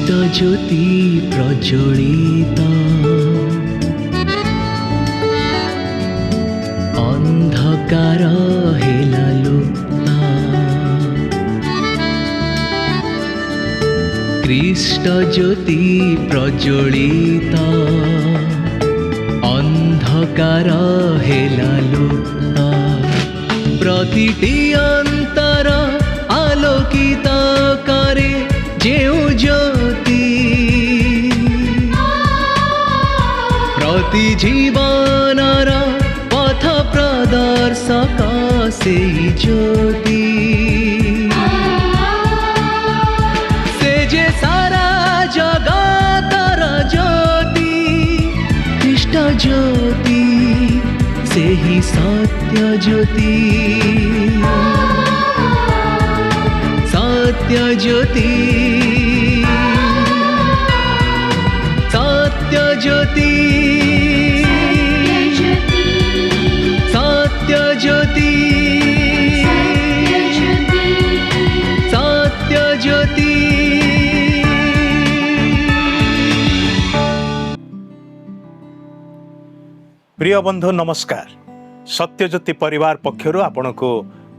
ଖ୍ରୀଷ୍ଟ ଜ୍ୟୋତି ପ୍ରଜ୍ୱଳିତ ଅନ୍ଧକାର ହେଲା ଲୁପ୍ତ। ଖ୍ରୀଷ୍ଟ ଜ୍ୟୋତି ପ୍ରଜ୍ୱଳିତ ଅନ୍ଧକାର ହେଲା ଲୁପ୍ତ। ପ୍ରତିଟି ଅନ୍ତର ଆଲୋକିତ କରେ ଯେଉଁ ଜ୍ୟୋତି, ପ୍ରତି ଜୀବନର ପଥ ପ୍ରଦର୍ଶକ ସେଇ ଜ୍ୟୋତି। ସେ ଯେ ସାରା ଜଗତର ଜ୍ୟୋତି, ଖ୍ରୀଷ୍ଟ ଜ୍ୟୋତି ସେହି ସତ୍ୟ ଜ୍ୟୋତି। सत्य ज्योति, सत्य ज्योति, सत्य ज्योति, सत्य ज्योति। प्रिय बंधु नमस्कार। सत्यज्योति परिवार पक्षर आपण को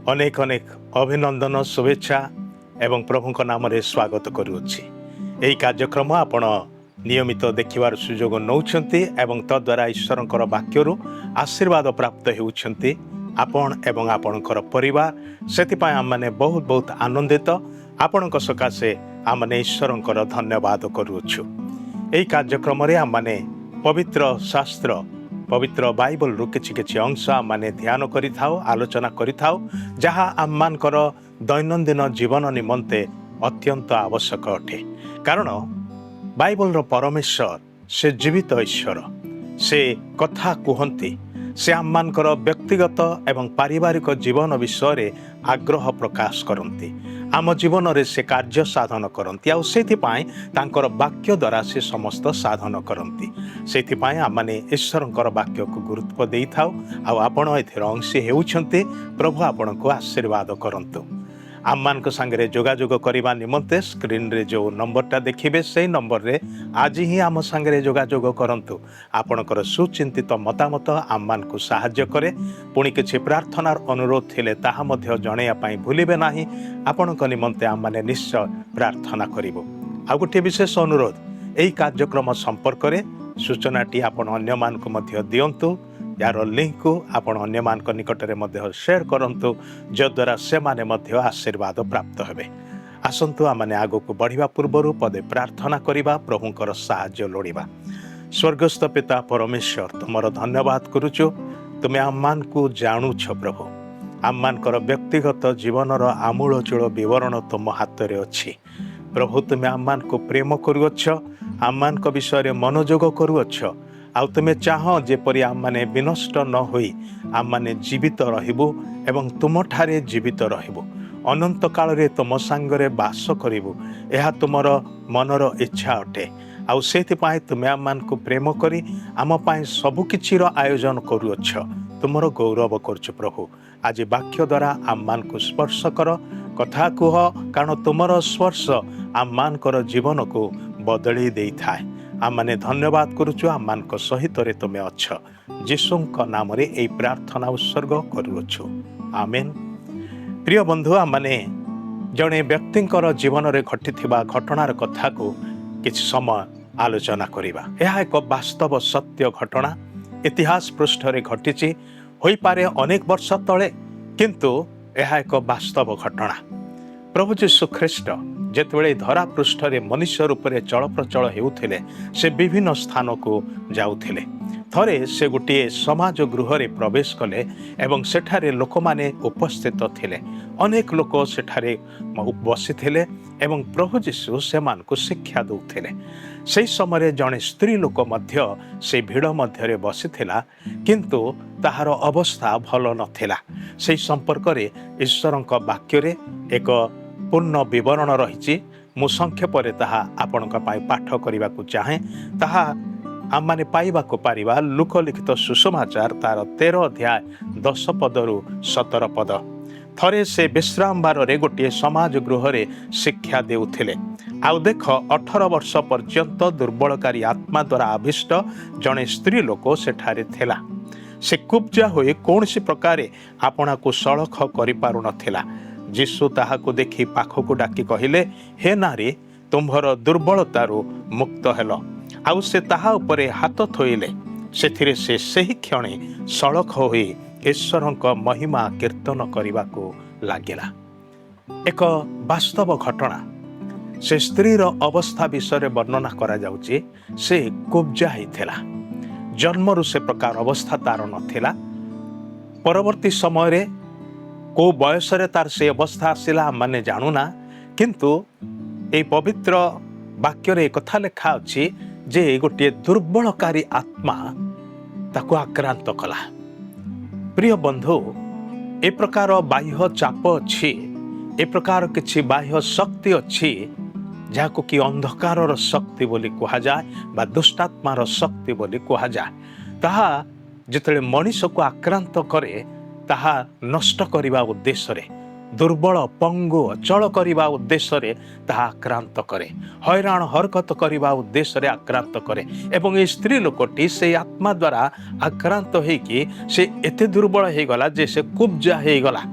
अनेक अनेक अभिनंदन शुभेच्छा एवं प्रभु नाम रे स्वागत करुच्ची। यही कार्यक्रम आपण नियमित देखिबार सुजोग नौछंती एवं तद्वारा ईश्वरंकर वाक्यरु आशीर्वाद प्राप्त हेउछंती आपण एवं आपणकर परिवार। सेतिपाय आम माने बहुत बहुत आनंदित। आपणक सकाशे आम माने ईश्वरंकर धन्यवाद करुछु। यही कार्यक्रम रे आम माने पवित्र शास्त्र पवित्र बाइबल रु किछि अंश आम माने ध्यान करिथाउ, आलोचना करिथाउ, जहा आम मानकर दैनंदिन जीवन निमंते अत्यंत आवश्यक अटे। कारण बाइबल रो परमेश्वर से जीवित ईश्वर, से कथा कहती, से आम मानकर व्यक्तिगत एवं पारिवारिक जीवन विषय आग्रह प्रकाश करती, आम जीवन रे से कार्य साधन करती, आ सेथिपाई तांकर वाक्य द्वारा से समस्त साधन करती। सेथिपाई आम माने ईश्वरंकर वाक्य को गुरुत्व देई थाउ। आ आपण एथिर अंशी हेउछंते। प्रभु आपण को आशीर्वाद करंतु। आम मान संगे जोगाजोग करने निमंते स्क्रीन रे जो नंबरटा देखिए से नंबर रे आज ही आम संगे जोगाजोग करंतु। आपणकर सुचिंतित मतामत आम मान को साहाय्य करे। पुणी किछि प्रार्थनार अनुरोध थिले ताहा मध्य जणैया पई भूलिबे नाही। आपणक निमंते आम माने निश्चय प्रार्थना करिबो। आ गोटे विशेष अनुरोध, एही कार्यक्रम संपर्क रे सूचनाटी आपण अन्य मान को मध्य दियंतु। यार लिंक को आपण अन्य मान को निकट रे मध्य शेयर करंतु, जद्वारा से माने मध्य आशीर्वाद प्राप्त हेबे। आसंतु आमने आगो को बढ़िबा पूर्वरु पदे प्रार्थना करिबा, प्रभुंकर साहाय्य लोड़िबा। स्वर्गस्थ पिता परमेश्वर, तुमर धन्यवाद करूछु। तुमे आम्मान को जानुछ प्रभु। आम्मानकर व्यक्तिगत जीवनर आमूलचूल विवरण तुम हाथ रे अछि प्रभु। तुमे आम्मान को प्रेम करूअछ, आम्मान को विषय मनोयोग करूअछ। आ तुमे चाह जेपरि आम माने विनष्ट न होई आम माने जीवित रहिबु एवं तुम ठारे जीवित रहिबु, अनंत काल रे तुम संगरे वास करिबु। एहा तुमर मनर इच्छा अटे। आउ सेथिपाई तुमे आम मान को प्रेम करी आम पाई सबु किछिर आयोजन करूअछ। तुमर गौरव करछु प्रभु। आज वाक्य द्वारा आम मान को स्पर्श कर, कथा कुह, कारण तुमर स्पर्श आम मानकर जीवन को बदली देई थाए। आम माने धन्यवाद करूछु। आम मान को सहित रे तुमे अछ। यीशुंक नाम रे एई प्रार्थना उत्सर्ग करूछु, आमेन। प्रिय बंधु, आम माने जणे व्यक्तिंकर जीवन रे घटिथिबा घटनार कथा को किछि समय आलोचना करिबा। एहा एक वास्तव सत्य घटना इतिहास पृष्ठ रे घटिछि, होई पारे अनेक वर्ष तळे, किंतु एहा एक वास्तव घटना। प्रभु यीशु ख्रीष्ट जेतेबेले धरा पृष्ठ रे मनुष्य रूप में चल प्रचल हेउथिले, से विभिन्न स्थान को जाउथिले। थरे से गोटे समाज गृह रे प्रवेश कले एवं सेठारे लोक माने उपस्थित थिले। अनेक लोक सेठारे बसिथिले एवं प्रभु यीशु सेमान को शिक्षा दउथिले। सेही समय जणे स्त्री लोक मध्य से भीड़ मध्य रे बसिथिला, किंतु ताहार अवस्था भल नथिला। सेही संपर्क रे ईश्वरंक वाक्य रे एक पूर्ण विवरण रही। मु संक्षेप ताहा आपणक पाई पाठ करने को चाहे। ताहा आम माने पाइबा को पारिबा लोकलिखित सुसमाचार तार 13 अध्याय 10 पदरु 17 पद। ଥରେ ସେ ବିଶ୍ରାମ ବାରରେ ଗୋଟିଏ ସମାଜ ଗୃହରେ ଶିକ୍ଷା ଦେଉଥିଲେ। ଆଉ ଦେଖ 18 ବର୍ଷ ପର୍ଯ୍ୟନ୍ତ ଦୁର୍ବଳକାରୀ ଆତ୍ମା ଦ୍ୱାରା ଆବିଷ୍ଟ ଜଣେ ସ୍ତ୍ରୀ ଲୋକ ସେଠାରେ ଥିଲା। ସେ କୁବ୍ଜା ହୋଇ କୌଣସି ପ୍ରକାରେ ଆପଣାକୁ ସଳଖ କରିପାରୁନଥିଲା। ଯୀଶୁ ତାହାକୁ ଦେଖି ପାଖକୁ ଡାକି କହିଲେ, ହେ ନାରୀ, ତୁମ୍ଭର ଦୁର୍ବଳତାରୁ ମୁକ୍ତ ହେଲ। ଆଉ ସେ ତାହା ଉପରେ ହାତ ଥୋଇଲେ। ସେଥିରେ ସେ ସେହି କ୍ଷଣେ ସଳଖ ହୋଇ ଈଶ୍ୱରଙ୍କ ମହିମା କୀର୍ତ୍ତନ କରିବାକୁ ଲାଗିଲା। ଏକ ବାସ୍ତବ ଘଟଣା। ସେ ସ୍ତ୍ରୀର ଅବସ୍ଥା ବିଷୟରେ ବର୍ଣ୍ଣନା କରାଯାଉଛି। ସେ କୁବ୍ଜା ହେଇଥିଲା। ଜନ୍ମରୁ ସେ ପ୍ରକାର ଅବସ୍ଥା ତାର ନଥିଲା। ପରବର୍ତ୍ତୀ ସମୟରେ କୋଉ ବୟସରେ ତାର ସେ ଅବସ୍ଥା ଆସିଲା ମାନେ ଜାଣୁନା, କିନ୍ତୁ এই ପବିତ୍ର ବାକ୍ୟରେ କଥା ଲେଖା ଅଛି ଯେ ଗୋଟିଏ ଦୁର୍ବଳକାରୀ ଆତ୍ମା ତାକୁ ଆକ୍ରାନ୍ତ କଲା। ପ୍ରିୟ ବନ୍ଧୁ, ଏ ପ୍ରକାର ବାହ୍ୟ ଚାପ ଅଛି, ଏ ପ୍ରକାର କିଛି ବାହ୍ୟ ଶକ୍ତି ଅଛି ଯାହାକୁ କି ଅନ୍ଧକାରର ଶକ୍ତି ବୋଲି କୁହାଯାଏ ବା ଦୁଷ୍ଟାତ୍ମାର ଶକ୍ତି ବୋଲି କୁହାଯାଏ। ତାହା ଯେତେବେଳେ ମଣିଷକୁ ଆକ୍ରାନ୍ତ କରେ, ତାହା ନଷ୍ଟ କରିବା ଉଦ୍ଦେଶ୍ୟରେ, ଦୁର୍ବଳ ପଙ୍ଗୁ ଅଚଳ କରିବା ଉଦ୍ଦେଶ୍ୟରେ ତାହା ଆକ୍ରାନ୍ତ କରେ, ହଇରାଣ ହରକତ କରିବା ଉଦ୍ଦେଶ୍ୟରେ ଆକ୍ରାନ୍ତ କରେ। ଏବଂ এই ସ୍ତ୍ରୀ ଲୋକଟି ସେଇ ଆତ୍ମା ଦ୍ୱାରା ଆକ୍ରାନ୍ତ ହେଇକି ସେ ଏତେ ଦୁର୍ବଳ ହେଇଗଲା ଯେ ସେ କୁବ୍ଜା ହେଇଗଲା।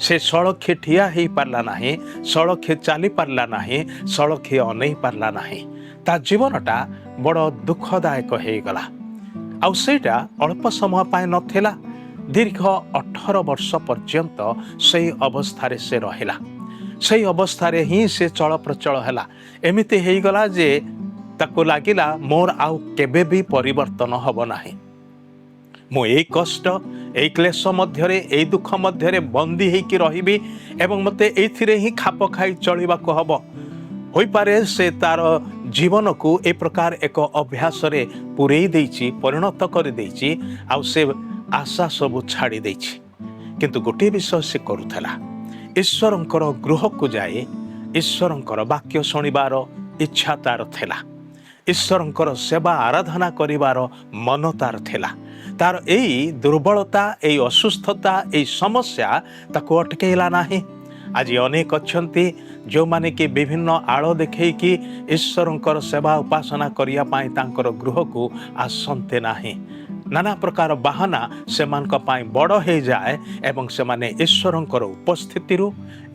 ସେ ସଳଖେ ଠିଆ ହେଇପାରିଲା ନାହିଁ, ସଳଖେ ଚାଲି ପାରିଲା ନାହିଁ, ସଳଖେ ଅନେଇ ପାରିଲା ନାହିଁ। ତା ଜୀବନଟା ବଡ଼ ଦୁଃଖଦାୟକ ହେଇଗଲା। ଆଉ ସେଇଟା ଅଳ୍ପ ସମୟ ପାଇଁ ନଥିଲା, ଦୀର୍ଘ 18 ବର୍ଷ ପର୍ଯ୍ୟନ୍ତ ସେଇ ଅବସ୍ଥାରେ ସେ ରହିଲା। ସେଇ ଅବସ୍ଥାରେ ହିଁ ସେ ଚଳପ୍ରଚଳ ହେଲା। ଏମିତି ହେଇଗଲା ଯେ ତାକୁ ଲାଗିଲା ମୋର ଆଉ କେବେ ବି ପରିବର୍ତ୍ତନ ହେବ ନାହିଁ। ମୁଁ ଏଇ କଷ୍ଟ, ଏଇ କ୍ଲେଶ ମଧ୍ୟରେ, ଏଇ ଦୁଃଖ ମଧ୍ୟରେ ବନ୍ଦୀ ହେଇକି ରହିବି ଏବଂ ମୋତେ ଏଇଥିରେ ହିଁ ଖାପ ଖାଇ ଚଳିବାକୁ ହେବ। ହୋଇପାରେ ସେ ତାର ଜୀବନକୁ ଏ ପ୍ରକାର ଏକ ଅଭ୍ୟାସରେ ପୂରେଇ ଦେଇଛି, ପରିଣତ କରିଦେଇଛି, ଆଉ ସେ ଆଶା ସବୁ ଛାଡ଼ି ଦେଇଛି। କିନ୍ତୁ ଗୋଟିଏ ବିଷୟ ସେ କରୁଥିଲା, ଈଶ୍ୱରଙ୍କର ଗୃହକୁ ଯାଇ ଈଶ୍ୱରଙ୍କର ବାକ୍ୟ ଶୁଣିବାର ଇଚ୍ଛା ତାର ଥିଲା। ଈଶ୍ୱରଙ୍କର ସେବା ଆରାଧନା କରିବାର ମନ ତାର ଥିଲା। ତାର ଏଇ ଦୁର୍ବଳତା, ଏଇ ଅସୁସ୍ଥତା, ଏଇ ସମସ୍ୟା ତାକୁ ଅଟକେଇଲା ନାହିଁ। ଆଜି ଅନେକ ଅଛନ୍ତି ଯେଉଁମାନେ କି ବିଭିନ୍ନ ଆଳ ଦେଖେଇକି ଈଶ୍ୱରଙ୍କର ସେବା ଉପାସନା କରିବା ପାଇଁ ତାଙ୍କର ଗୃହକୁ ଆସନ୍ତେ ନାହିଁ। ନାନା ପ୍ରକାର ବାହାନା ସେମାନଙ୍କ ପାଇଁ ବଡ଼ ହେଇଯାଏ ଏବଂ ସେମାନେ ଈଶ୍ୱରଙ୍କର ଉପସ୍ଥିତିରୁ,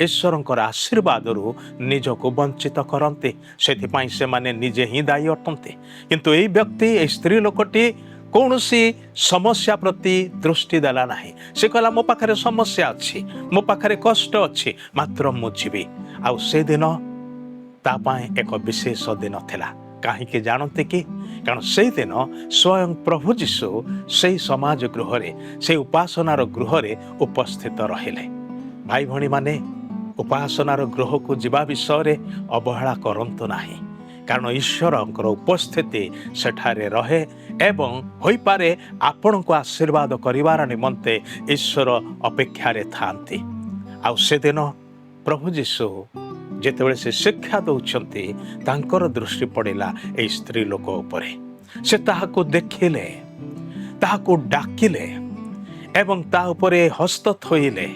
ଈଶ୍ୱରଙ୍କର ଆଶୀର୍ବାଦରୁ ନିଜକୁ ବଞ୍ଚିତ କରନ୍ତି। ସେଥିପାଇଁ ସେମାନେ ନିଜେ ହିଁ ଦାୟୀ ଅଟନ୍ତି। କିନ୍ତୁ ଏଇ ବ୍ୟକ୍ତି, ଏଇ ସ୍ତ୍ରୀ ଲୋକଟି କୌଣସି ସମସ୍ୟା ପ୍ରତି ଦୃଷ୍ଟି ଦେଲା ନାହିଁ। ସେ କହିଲା, ମୋ ପାଖରେ ସମସ୍ୟା ଅଛି, ମୋ ପାଖରେ କଷ୍ଟ ଅଛି, ମାତ୍ର ମୁଁ ଯିବି। ଆଉ ସେଦିନ ତା ପାଇଁ ଏକ ବିଶେଷ ଦିନ ଥିଲା। କାହିଁକି ଜାଣନ୍ତି କି? କାରଣ ସେଇଦିନ ସ୍ୱୟଂ ପ୍ରଭୁ ଯୀଶୁ ସେଇ ସମାଜ ଗୃହରେ, ସେଇ ଉପାସନାର ଗୃହରେ ଉପସ୍ଥିତ ରହିଲେ। ଭାଇ ଭଉଣୀମାନେ, ଉପାସନାର ଗୃହକୁ ଯିବା ବିଷୟରେ ଅବହେଳା କରନ୍ତୁ ନାହିଁ। କାରଣ ଈଶ୍ୱରଙ୍କର ଉପସ୍ଥିତି ସେଠାରେ ରହେ ଏବଂ ହୋଇପାରେ ଆପଣଙ୍କୁ ଆଶୀର୍ବାଦ କରିବାର ନିମନ୍ତେ ଈଶ୍ୱର ଅପେକ୍ଷାରେ ଥାନ୍ତି। ଆଉ ସେଦିନ ପ୍ରଭୁ ଯୀଶୁ ଯେତେବେଳେ ସେ ଶିକ୍ଷା ଦେଉଛନ୍ତି, ତାଙ୍କର ଦୃଷ୍ଟି ପଡ଼ିଲା ଏହି ସ୍ତ୍ରୀ ଲୋକ ଉପରେ। ସେ ତାହାକୁ ଦେଖିଲେ, ତାହାକୁ ଡାକିଲେ ଏବଂ ତା ଉପରେ ହସ୍ତ ଥୋଇଲେ।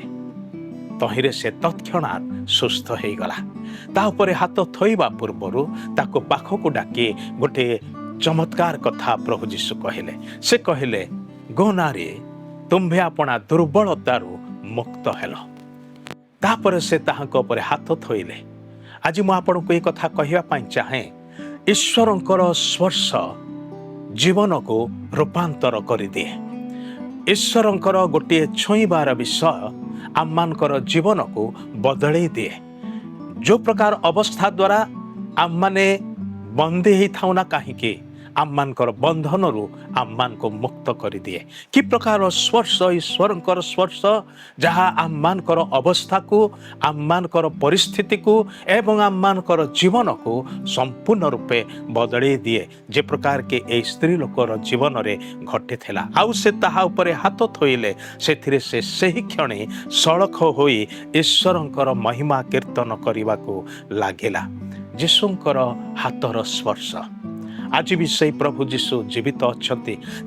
ତହିଁରେ ସେ ତତ୍କ୍ଷଣାତ୍ ସୁସ୍ଥ ହେଇଗଲା। ତା ଉପରେ ହାତ ଥୋଇବା ପୂର୍ବରୁ ତାକୁ ପାଖକୁ ଡାକି ଗୋଟିଏ ଚମତ୍କାର କଥା ପ୍ରଭୁ ଯୀଶୁ କହିଲେ। ସେ କହିଲେ, ଗୋ ନାରୀ, ତୁମ୍ଭେ ଆପଣା ଦୁର୍ବଳତାରୁ ମୁକ୍ତ ହେଲ। ତାପରେ ସେ ତାହାଙ୍କ ଉପରେ ହାତ ଥୋଇଲେ। ଆଜି ମୁଁ ଆପଣଙ୍କୁ ଏହି କଥା କହିବା ପାଇଁ ଚାହେଁ, ଈଶ୍ୱରଙ୍କର ସ୍ପର୍ଶ ଜୀବନକୁ ରୂପାନ୍ତର କରିଦିଏ। ଈଶ୍ୱରଙ୍କର ଗୋଟିଏ ଛୁଇଁବାର ବିଷୟ ଆମମାନଙ୍କର ଜୀବନକୁ ବଦଳେଇ ଦିଏ। ଯେଉଁ ପ୍ରକାର ଅବସ୍ଥା ଦ୍ୱାରା ଆମମାନେ ବନ୍ଦୀ ହେଇଥାଉ ନା କାହିଁକି, ଆମମାନଙ୍କର ବନ୍ଧନରୁ ଆମମାନଙ୍କୁ ମୁକ୍ତ କରିଦିଏ। କି ପ୍ରକାର ସ୍ପର୍ଶ, ଈଶ୍ୱରଙ୍କର ସ୍ପର୍ଶ, ଯାହା ଆମମାନଙ୍କର ଅବସ୍ଥାକୁ, ଆମମାନଙ୍କର ପରିସ୍ଥିତିକୁ ଏବଂ ଆମମାନଙ୍କର ଜୀବନକୁ ସମ୍ପୂର୍ଣ୍ଣ ରୂପେ ବଦଳେଇ ଦିଏ, ଯେ ପ୍ରକାର କି ଏହି ସ୍ତ୍ରୀ ଲୋକର ଜୀବନରେ ଘଟିଥିଲା। ଆଉ ସେ ତାହା ଉପରେ ହାତ ଥୋଇଲେ। ସେଥିରେ ସେ ସେହି କ୍ଷଣେ ସଳଖ ହୋଇ ଈଶ୍ୱରଙ୍କର ମହିମା କୀର୍ତ୍ତନ କରିବାକୁ ଲାଗିଲା। ଯୀଶୁଙ୍କର ହାତର ସ୍ପର୍ଶ। आज भी से प्रभु जीशु जीवित अच्छा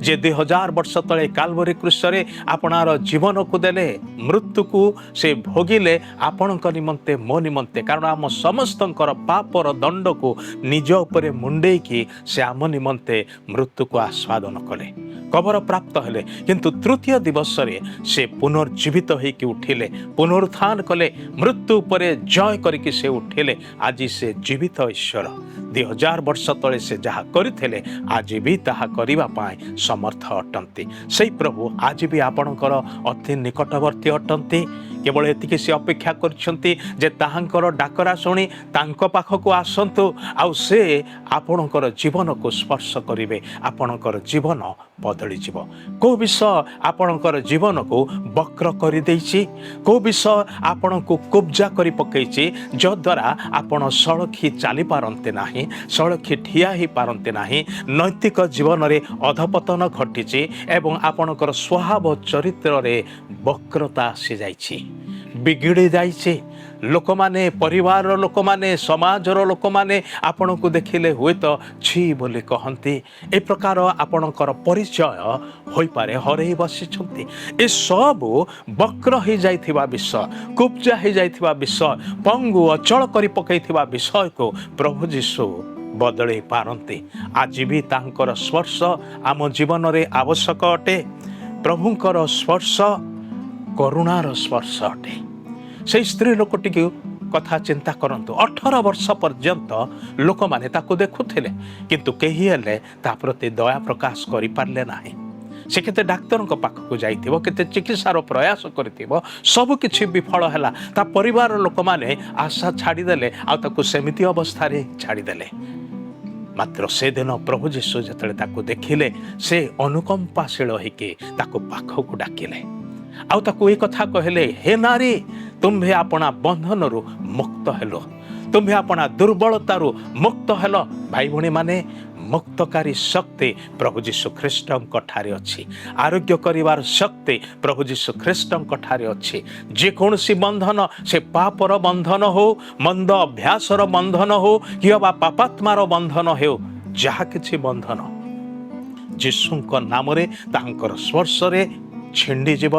जे 2000 वर्ष तले काल्वरी क्रूसरे आपणार जीवन को देले मृत्यु को से भोगिले आपण निमंते मो निमंते कारण आम समस्त पापर दंड को निज उपरे मुंडे की से आम निमंते मृत्यु को आस्वादन कले कबर प्राप्त हेले किंतु तृतीय दिवस रे से पुनर्जीवित होइकि उठिले पुनरुत्थान कले मृत्यु उपरे जय करिकि से उठिले आज से जीवित ईश्वर 2000 वर्ष तले से जहाँ करथिले आज भी ताहा करिबा पाए समर्थ अटंती से प्रभु आज भी आपणकर अति निकटवर्ती अटंती केवल एतिके से अपेक्षा करछंती जे ताहांकर डाकरा शुणी तांको पाखको आसंतु आउ से आपणकर जीवन को स्पर्श करिवे आपणकर जीवन बदली जीव को विषय आपणकर जीवन को वक्र करि देइछि को विषय आपण को कुब्जा करि पकेइछि जो द्वारा आपण सळखी चाली पारंते नाही सळखी ठिया ही पारंते नाही नैतिक जीवन रे अधपतन घटिछि एवं आपणकर स्वभाव चरित्र रे वक्रता आसी जाइछि बिगिड़ी जाइछे लोक माने परिवार लोक माने समाजर लोक माने आपण को देखिले हुए तो छी बोली कहंती ए प्रकार आपणकर परिचय होई पारे हरई बसिछंती ए सब वक्र हो जाइथिबा विषय कुब्जा हो जाइथिबा विषय पंगु अचल करि पकैथिबा विषय को प्रभु जीशु बदले पारंती आज भी तांकर स्पर्श आम जीवन रे आवश्यक अटे प्रभुंकर स्पर्श करुणार स्पर्श अटे से स्त्री लोकटी कथा चिंता करंतु 18 वर्ष पर्यंत लोक माने ताको देखुथिले किंतु केही हेले ता प्रति दया प्रकाश करि पारले नाही से केते डाक्टर को पाख को जाइथिबो केते चिकित्सार प्रयास करथिबो सब किछि विफल हैला ता परिवार लोक माने आशा छाडी देले आ ताको सेमिति अवस्था रे छाडी देले मात्र से दिन प्रभु जीशु जतले ताको देखिले से अनुकंपाशील होइके ताको पाख को डाकिले आउ ताको ए कथा कहले हे नारी तुम्भे आपणा बंधन रु मुक्त हेलो तुम्भे आपणा दुर्बलता रु मुक्त हेलो भाई भणी माने मुक्तकारी शक्ति प्रभु जीशु ख्रीष्ट ठारे अच्छी आरोग्य करिवार शक्ति प्रभु जीशु ख्रीष्ट ठारे अच्छी जे कौनसी बंधन से पापर बंधन हो मंद अभ्यासर बंधन हो कि पापात्मार बंधन हो जहा किछि बंधन जीशुଙ୍କ नामरे तांकर स्पर्शरे छिंडी जीव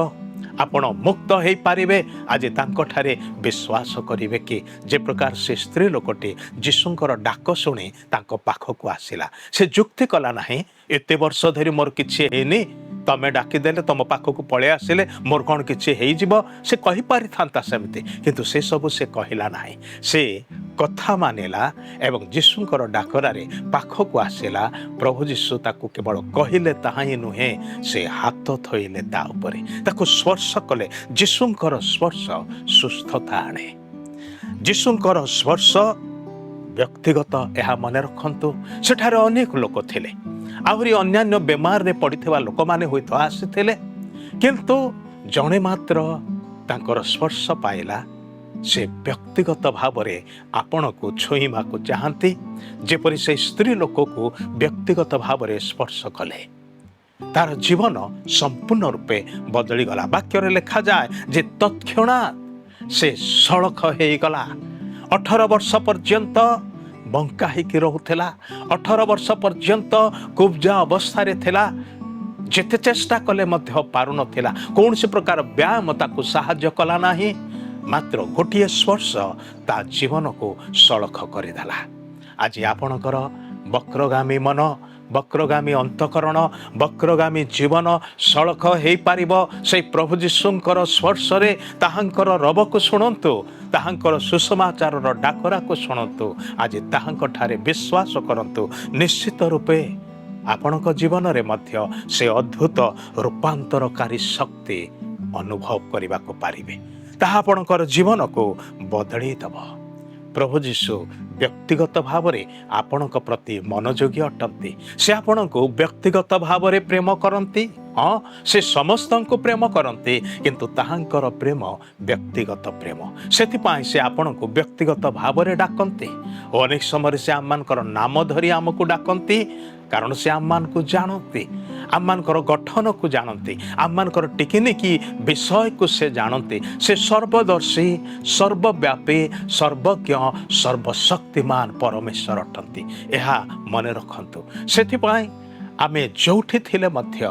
आपण मुक्त हो पारे आज तांठारे विश्वास करेंगे कि जे प्रकार से स्त्री लोकटी जीशुंकर डाक शुणी तांको पाखक आसिला से जुक्ति कला नाही एते वर्ष धरी मोर किछि हेनी तमे डाकिदेले तुम पाखक पळे आसिले मोर कौन किछि हेई जिवो से कहि पारि थांता सेमति किंतु से सब से कहिला नाही से कथा मानिला एवं जीशुंकर डाकरारे पाखक आसिला प्रभु जीशु ताकू केवल कहिले ताहा ही नुहे से हाथ थोइले ता उपरे ताकू स्पर्श कले जीशुंकर स्पर्श सुस्थता आणे जीशुंकर स्पर्श व्यक्तिगत यह मन रखंतु सेठारे अनेक लोक थिले आहरी अन्यान्य बेमार रे पड़िथिबा लोक माने होइतो आसीथिले किंतु जणे मात्र तांकर स्पर्श पाइला से व्यक्तिगत भाव में आपण को छुईमा को चाहती जेपरी से स्त्री लोक को व्यक्तिगत भाव में स्पर्श कले तार जीवन संपूर्ण रूपे बदली गला वाक्य लिखा जाए जे तत्क्षणात से सड़क हो गला 18 वर्ष पर्यंत बंका होकर रोला 18 वर्ष पर्यंत कुब्जा अवस्था थिला जेते चेष्टा कले मध्य पारु नथिला कौन से प्रकार व्यायाम ताकू साहाय्य कला नाही मात्र गोटे स्पर्श ता जीवन को सड़ख करदेला आज आपणकर वक्रगामी मन वक्रगामी अंतकरण वक्रगामी जीवन सड़ख हो पारिबो से प्रभु जीशुंकर स्पर्श रे ताहांकर रब को शुणंतु ताहांकर सुसमाचार डाकरा को शुणंतु आज ताहांक ठारे विश्वास करंतु निश्चित रूपे आपणक जीवन रे मध्य से अद्भुत रूपांतरकारी शक्ति अनुभव करने को पारिबे ताहा आपणकर जीवन को बदली दब प्रभु जीशु व्यक्तिगत भाव में आपणक प्रति मनोयोगी अटंती से आपण को व्यक्तिगत भाव में प्रेम करती हाँ से समस्त को प्रेम करती किंतु ताहांकर प्रेम व्यक्तिगत प्रेम से आपण को व्यक्तिगत भाव में डाकती ଓ ଅନେକ ସମୟରେ ସେ ଆମମାନଙ୍କର ନାମ ଧରି ଆମକୁ ଡାକନ୍ତି, କାରଣ ସେ ଆମମାନଙ୍କୁ ଜାଣନ୍ତି, ଆମମାନଙ୍କର ଗଠନକୁ ଜାଣନ୍ତି, ଆମମାନଙ୍କର ଟିକିନିକି ବିଷୟକୁ ସେ ଜାଣନ୍ତି। ସେ ସର୍ବଦର୍ଶୀ, ସର୍ବବ୍ୟାପୀ, ସର୍ବଜ୍ଞ, ସର୍ବଶକ୍ତିମାନ ପରମେଶ୍ୱର ଅଟନ୍ତି। ଏହା ମନେ ରଖନ୍ତୁ। ସେଥିପାଇଁ ଆମେ ଯେଉଁଠି ଥିଲେ ମଧ୍ୟ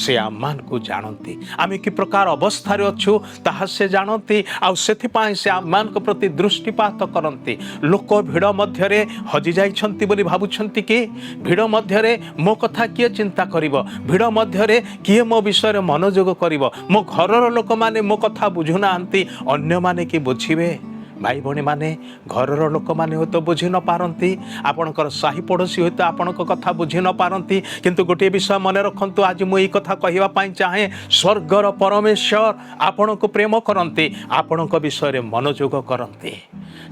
ସେ ଆମମାନଙ୍କୁ ଜାଣନ୍ତି। ଆମେ କି ପ୍ରକାର ଅବସ୍ଥାରେ ଅଛୁ ତାହା ସେ ଜାଣନ୍ତି, ଆଉ ସେଥିପାଇଁ ସେ ଆମମାନଙ୍କ ପ୍ରତି ଦୃଷ୍ଟିପାତ କରନ୍ତି। ଲୋକ ଭିଡ଼ ମଧ୍ୟରେ ହଜିଯାଇଛନ୍ତି ବୋଲି ଭାବୁଛନ୍ତି କି? ଭିଡ଼ ମଧ୍ୟରେ ମୋ କଥା କିଏ ଚିନ୍ତା କରିବ? ଭିଡ଼ ମଧ୍ୟରେ କିଏ ମୋ ବିଷୟରେ ମନୋଯୋଗ କରିବ? ମୋ ଘରର ଲୋକମାନେ ମୋ କଥା ବୁଝୁନାହାନ୍ତି, ଅନ୍ୟମାନେ କି ବୁଝିବେ? ଭାଇ ଭଉଣୀମାନେ, ଘରର ଲୋକମାନେ ହୁଏତ ବୁଝି ନ ପାରନ୍ତି, ଆପଣଙ୍କର ସାହି ପଡ଼ୋଶୀ ହୁଏତ ଆପଣଙ୍କ କଥା ବୁଝି ନ ପାରନ୍ତି, କିନ୍ତୁ ଗୋଟିଏ ବିଷୟ ମନେ ରଖନ୍ତୁ, ଆଜି ମୁଁ ଏହି କଥା କହିବା ପାଇଁ ଚାହେଁ, ସ୍ୱର୍ଗର ପରମେଶ୍ୱର ଆପଣଙ୍କୁ ପ୍ରେମ କରନ୍ତି, ଆପଣଙ୍କ ବିଷୟରେ ମନୋଯୋଗ କରନ୍ତି।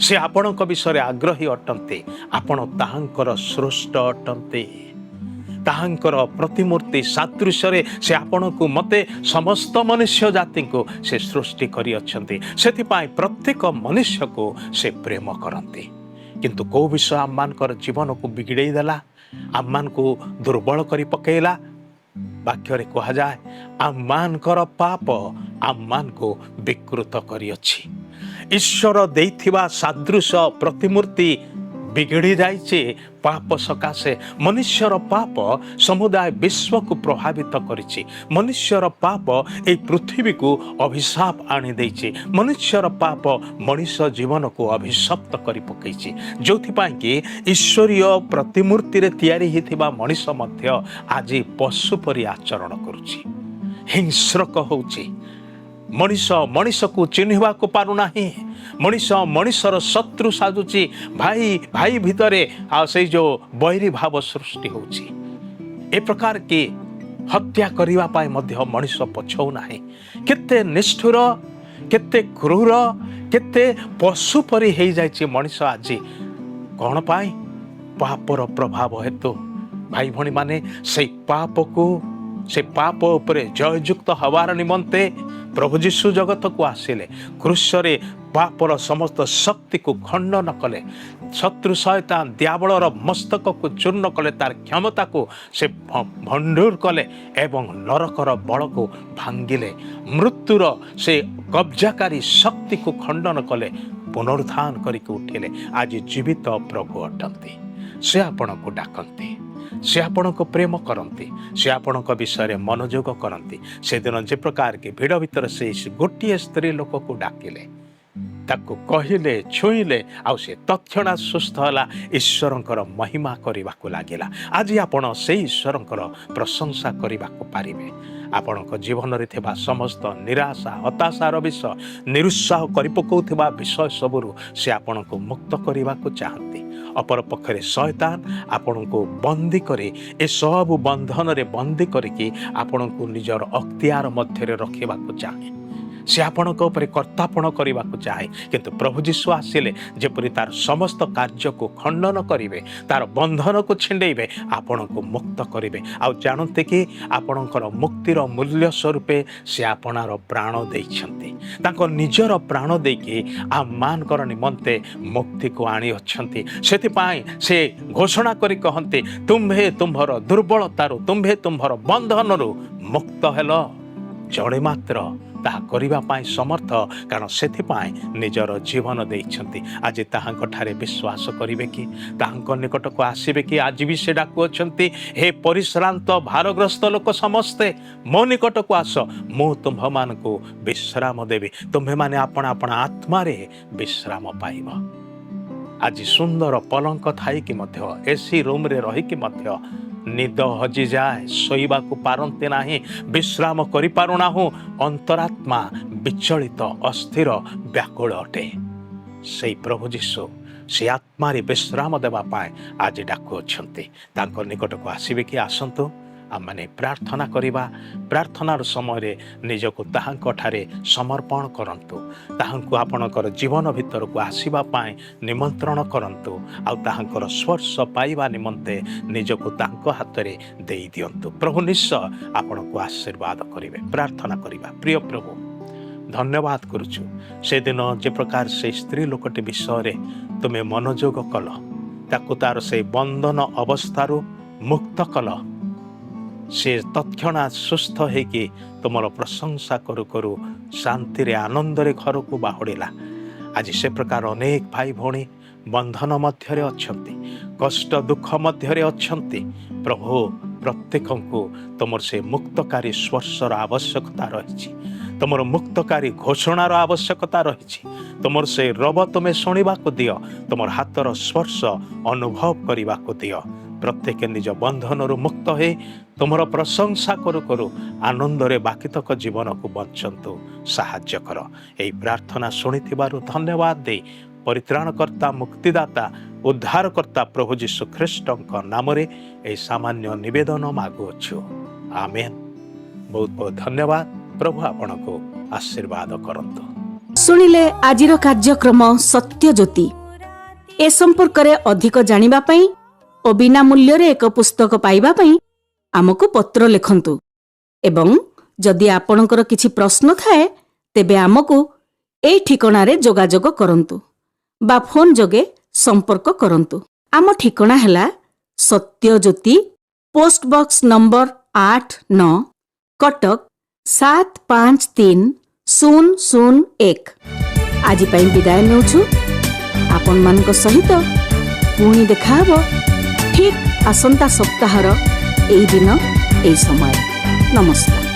ସେ ଆପଣଙ୍କ ବିଷୟରେ ଆଗ୍ରହୀ ଅଟନ୍ତି। ଆପଣ ତାହାଙ୍କର ସୃଷ୍ଟ ଅଟନ୍ତି। ତାହାଙ୍କର ପ୍ରତିମୂର୍ତ୍ତି ସାଦୃଶ୍ୟରେ ସେ ଆପଣଙ୍କୁ, ମୋତେ, ସମସ୍ତ ମନୁଷ୍ୟ ଜାତିଙ୍କୁ ସେ ସୃଷ୍ଟି କରିଅଛନ୍ତି। ସେଥିପାଇଁ ପ୍ରତ୍ୟେକ ମନୁଷ୍ୟକୁ ସେ ପ୍ରେମ କରନ୍ତି। କିନ୍ତୁ କେଉଁ ବିଷୟ ଆମମାନଙ୍କର ଜୀବନକୁ ବିଗିଡ଼େଇ ଦେଲା, ଆମମାନଙ୍କୁ ଦୁର୍ବଳ କରି ପକାଇଲା? ବାକ୍ୟରେ କୁହାଯାଏ, ଆମମାନଙ୍କର ପାପ ଆମମାନଙ୍କୁ ବିକୃତ କରିଅଛି। ଈଶ୍ୱର ଦେଇଥିବା ସାଦୃଶ୍ୟ ପ୍ରତିମୂର୍ତ୍ତି ବିଗିଡ଼ି ଯାଇଛି ପାପ ସକାଶେ। ମନୁଷ୍ୟର ପାପ ସମୁଦାୟ ବିଶ୍ୱକୁ ପ୍ରଭାବିତ କରିଛି। ମନୁଷ୍ୟର ପାପ ଏହି ପୃଥିବୀକୁ ଅଭିଶାପ ଆଣିଦେଇଛି। ମନୁଷ୍ୟର ପାପ ମଣିଷ ଜୀବନକୁ ଅଭିଶପ୍ତ କରି ପକାଇଛି, ଯେଉଁଥିପାଇଁ କି ଈଶ୍ୱରୀୟ ପ୍ରତିମୂର୍ତ୍ତିରେ ତିଆରି ହୋଇଥିବା ମଣିଷ ମଧ୍ୟ ଆଜି ପଶୁ ପରି ଆଚରଣ କରୁଛି, ହିଂସ୍ରକ ହେଉଛି। ମଣିଷ ମଣିଷକୁ ଚିହ୍ନିବାକୁ ପାରୁନାହିଁ। ମଣିଷ ମଣିଷର ଶତ୍ରୁ ସାଜୁଛି। ଭାଇ ଭାଇ ଭିତରେ ଆଉ ସେଇ ଯେଉଁ ବୈରୀ ଭାବ ସୃଷ୍ଟି ହେଉଛି। ଏ ପ୍ରକାର କି ହତ୍ୟା କରିବା ପାଇଁ ମଧ୍ୟ ମଣିଷ ପଛଉ ନାହିଁ। କେତେ ନିଷ୍ଠୁର, କେତେ କ୍ରୂର, କେତେ ପଶୁ ପରି ହେଇଯାଇଛି ମଣିଷ ଆଜି। କ'ଣ ପାଇଁ? ପାପର ପ୍ରଭାବ ହେତୁ। ଭାଇ ଭଉଣୀମାନେ, ସେଇ ପାପକୁ, ସେ ପାପ ଉପରେ ଜୟଯୁକ୍ତ ହେବାର ନିମନ୍ତେ ପ୍ରଭୁ ଯୀଶୁ ଜଗତକୁ ଆସିଲେ। କ୍ରୁଶରେ ପାପର ସମସ୍ତ ଶକ୍ତିକୁ ଖଣ୍ଡନ କଲେ। ଶତ୍ରୁ ଶୟତାନ ଦିଆବଳର ମସ୍ତକକୁ ଚୂର୍ଣ୍ଣ କଲେ, ତାର କ୍ଷମତାକୁ ସେ ଭଣ୍ଡୁର କଲେ ଏବଂ ନରକର ବଳକୁ ଭାଙ୍ଗିଲେ। ମୃତ୍ୟୁର ସେ କବ୍ଜାକାରୀ ଶକ୍ତିକୁ ଖଣ୍ଡନ କଲେ, ପୁନରୁତ୍ଥାନ କରିକି ଉଠିଲେ। ଆଜି ଜୀବିତ ପ୍ରଭୁ ଅଟନ୍ତି। ସେ ଆପଣଙ୍କୁ ଡାକନ୍ତି, ସେ ଆପଣଙ୍କୁ ପ୍ରେମ କରନ୍ତି, ସେ ଆପଣଙ୍କ ବିଷୟରେ ମନୋଯୋଗ କରନ୍ତି। ସେଦିନ ଯେ ପ୍ରକାର କି ଭିଡ଼ ଭିତରେ ସେ ଗୋଟିଏ ସ୍ତ୍ରୀ ଲୋକକୁ ଡାକିଲେ, ତାକୁ କହିଲେ, ଛୁଇଁଲେ, ଆଉ ସେ ତତ୍କ୍ଷଣାତ୍ ସୁସ୍ଥ ହେଲା, ଈଶ୍ୱରଙ୍କର ମହିମା କରିବାକୁ ଲାଗିଲା। ଆଜି ଆପଣ ସେଇ ଈଶ୍ୱରଙ୍କର ପ୍ରଶଂସା କରିବାକୁ ପାରିବେ। ଆପଣଙ୍କ ଜୀବନରେ ଥିବା ସମସ୍ତ ନିରାଶା, ହତାଶାର ବିଷୟ, ନିରୁତ୍ସାହ କରିପକାଉଥିବା ବିଷୟ ସବୁରୁ ସେ ଆପଣଙ୍କୁ ମୁକ୍ତ କରିବାକୁ ଚାହାନ୍ତି। ଅପରପକ୍ଷରେ ଶୟତାନ ଆପଣଙ୍କୁ ବନ୍ଦୀ କରି, ଏସବୁ ବନ୍ଧନରେ ବନ୍ଦୀ କରିକି ଆପଣଙ୍କୁ ନିଜର ଅକ୍ତିଆର ମଧ୍ୟରେ ରଖିବାକୁ ଚାହେଁ। ସେ ଆପଣଙ୍କ ଉପରେ କର୍ତ୍ତାପଣ କରିବାକୁ ଚାହେଁ। କିନ୍ତୁ ପ୍ରଭୁ ଯୀଶୁ ଆସିଲେ ଯେପରି ତାର ସମସ୍ତ କାର୍ଯ୍ୟକୁ ଖଣ୍ଡନ କରିବେ, ତାର ବନ୍ଧନକୁ ଛିଣ୍ଡେଇବେ, ଆପଣଙ୍କୁ ମୁକ୍ତ କରିବେ। ଆଉ ଜାଣନ୍ତି କି ଆପଣଙ୍କର ମୁକ୍ତିର ମୂଲ୍ୟ ସ୍ୱରୂପେ ସେ ଆପଣାର ପ୍ରାଣ ଦେଇଛନ୍ତି। ତାଙ୍କ ନିଜର ପ୍ରାଣ ଦେଇକି ଆମମାନଙ୍କର ନିମନ୍ତେ ମୁକ୍ତିକୁ ଆଣିଅଛନ୍ତି। ସେଥିପାଇଁ ସେ ଘୋଷଣା କରି କହନ୍ତି, ତୁମ୍ଭେ ତୁମ୍ଭର ଦୁର୍ବଳତାରୁ, ତୁମ୍ଭେ ତୁମ୍ଭର ବନ୍ଧନରୁ ମୁକ୍ତ ହେଲ। ଜଣେ ମାତ୍ର ତାହା କରିବା ପାଇଁ ସମର୍ଥ, କାରଣ ସେଥିପାଇଁ ନିଜର ଜୀବନ ଦେଇଛନ୍ତି। ଆଜି ତାହାଙ୍କଠାରେ ବିଶ୍ୱାସ କରିବେ କି? ତାହାଙ୍କ ନିକଟକୁ ଆସିବେ କି? ଆଜି ବି ସେ ଡାକୁଅଛନ୍ତି, ହେ ପରିଶ୍ରାନ୍ତ ଭାରଗ୍ରସ୍ତ ଲୋକ ସମସ୍ତେ ମୋ ନିକଟକୁ ଆସ, ମୁଁ ତୁମ୍ଭମାନଙ୍କୁ ବିଶ୍ରାମ ଦେବି। ତୁମ୍ଭେମାନେ ଆପଣ ଆପଣ ଆତ୍ମାରେ ବିଶ୍ରାମ ପାଇବ। ଆଜି ସୁନ୍ଦର ପଲଙ୍କ ଥାଇକି ମଧ୍ୟ, ଏସି ରୁମ୍ରେ ରହିକି ମଧ୍ୟ ନିଦ ହଜିଯାଏ, ଶୋଇବାକୁ ପାରନ୍ତି ନାହିଁ, ବିଶ୍ରାମ କରିପାରୁନାହୁଁ। ଅନ୍ତରାତ୍ମା ବିଚଳିତ, ଅସ୍ଥିର, ବ୍ୟାକୁଳ ଅଟେ। ସେଇ ପ୍ରଭୁ ଯୀଶୁ ସେ ଆତ୍ମାରେ ବିଶ୍ରାମ ଦେବା ପାଇଁ ଆଜି ଡାକୁଅଛନ୍ତି। ତାଙ୍କ ନିକଟକୁ ଆସିବେ କି? ଆସନ୍ତୁ, ଆମମାନେ ପ୍ରାର୍ଥନା କରିବା। ପ୍ରାର୍ଥନାର ସମୟରେ ନିଜକୁ ତାହାଙ୍କଠାରେ ସମର୍ପଣ କରନ୍ତୁ। ତାହାଙ୍କୁ ଆପଣଙ୍କର ଜୀବନ ଭିତରକୁ ଆସିବା ପାଇଁ ନିମନ୍ତ୍ରଣ କରନ୍ତୁ। ଆଉ ତାହାଙ୍କର ସ୍ପର୍ଶ ପାଇବା ନିମନ୍ତେ ନିଜକୁ ତାଙ୍କ ହାତରେ ଦେଇ ଦିଅନ୍ତୁ। ପ୍ରଭୁ ନିଶ୍ଚୟ ଆପଣଙ୍କୁ ଆଶୀର୍ବାଦ କରିବେ। ପ୍ରାର୍ଥନା କରିବା। ପ୍ରିୟ ପ୍ରଭୁ, ଧନ୍ୟବାଦ କରୁଛୁ, ସେଦିନ ଯେ ପ୍ରକାର ସେ ସ୍ତ୍ରୀ ଲୋକଟି ବିଷୟରେ ତୁମେ ମନୋଯୋଗ କଲ, ତାକୁ ତାର ସେ ବନ୍ଧନ ଅବସ୍ଥାରୁ ମୁକ୍ତ କଲ। ସେ ତତ୍କ୍ଷଣାତ୍ ସୁସ୍ଥ ହେଇକି ତୁମର ପ୍ରଶଂସା କରୁ କରୁ ଶାନ୍ତିରେ ଆନନ୍ଦରେ ଘରକୁ ବାହୁଡ଼ିଲା। ଆଜି ସେ ପ୍ରକାର ଅନେକ ଭାଇ ଭଉଣୀ ବନ୍ଧନ ମଧ୍ୟରେ ଅଛନ୍ତି, କଷ୍ଟ ଦୁଃଖ ମଧ୍ୟରେ ଅଛନ୍ତି। ପ୍ରଭୁ ପ୍ରତ୍ୟେକଙ୍କୁ ତୁମର ସେ ମୁକ୍ତକାରୀ ସ୍ପର୍ଶର ଆବଶ୍ୟକତା ରହିଛି, ତୁମର ମୁକ୍ତକାରୀ ଘୋଷଣାର ଆବଶ୍ୟକତା ରହିଛି। ତୁମର ସେ ରବ ତୁମେ ଶୁଣିବାକୁ ଦିଅ, ତୁମର ହାତର ସ୍ପର୍ଶ ଅନୁଭବ କରିବାକୁ ଦିଅ। ପ୍ରତ୍ୟେକ ନିଜ ବନ୍ଧନରୁ ମୁକ୍ତ ହୋଇ ତୁମର ପ୍ରଶଂସା କରୁ କରୁ ଆନନ୍ଦରେ ବାକିତକ ଜୀବନକୁ ବଞ୍ଚନ୍ତୁ। ସାହାଯ୍ୟ କର। ଏହି ପ୍ରାର୍ଥନା ଶୁଣିଥିବାରୁ ଧନ୍ୟବାଦ ଦେଇ ପରିତ୍ରାଣକର୍ତ୍ତା, ମୁକ୍ତିଦାତା, ଉଦ୍ଧାରକର୍ତ୍ତା ପ୍ରଭୁ ଯୀଶୁ ଖ୍ରୀଷ୍ଟଙ୍କ ନାମରେ ଏହି ସାମାନ୍ୟ ନିବେଦନ ମାଗୁଅଛୁ। ଆମେନ୍। ବହୁତ ବହୁତ ଧନ୍ୟବାଦ। ପ୍ରଭୁ ଆପଣଙ୍କୁ ଆଶୀର୍ବାଦ କରନ୍ତୁ। ଶୁଣିଲେ ଆଜିର କାର୍ଯ୍ୟକ୍ରମ ସତ୍ୟଜ୍ୟୋତି। ଏ ସମ୍ପର୍କରେ ଅଧିକ ଜାଣିବା ପାଇଁ ଓ ବିନା ମୂଲ୍ୟରେ ଏକ ପୁସ୍ତକ ପାଇବା ପାଇଁ ଆମକୁ ପତ୍ର ଲେଖନ୍ତୁ ଏବଂ ଯଦି ଆପଣଙ୍କର କିଛି ପ୍ରଶ୍ନ ଥାଏ ତେବେ ଆମକୁ ଏହି ଠିକଣାରେ ଯୋଗାଯୋଗ କରନ୍ତୁ ବା ଫୋନ୍ ଯୋଗେ ସମ୍ପର୍କ କରନ୍ତୁ। ଆମ ଠିକଣା ହେଲା ସତ୍ୟଜ୍ୟୋତି, ପୋଷ୍ଟ ବକ୍ସ ନମ୍ବର 89, କଟକ 753001। ଆଜି ପାଇଁ ବିଦାୟ ନେଉଛୁ। ଆପଣମାନଙ୍କ ସହିତ ପୁଣି ଦେଖାହେବ ଠିକ୍ ଆସନ୍ତା ସପ୍ତାହର ଏହି ଦିନ, ଏହି ସମୟ। ନମସ୍କାର।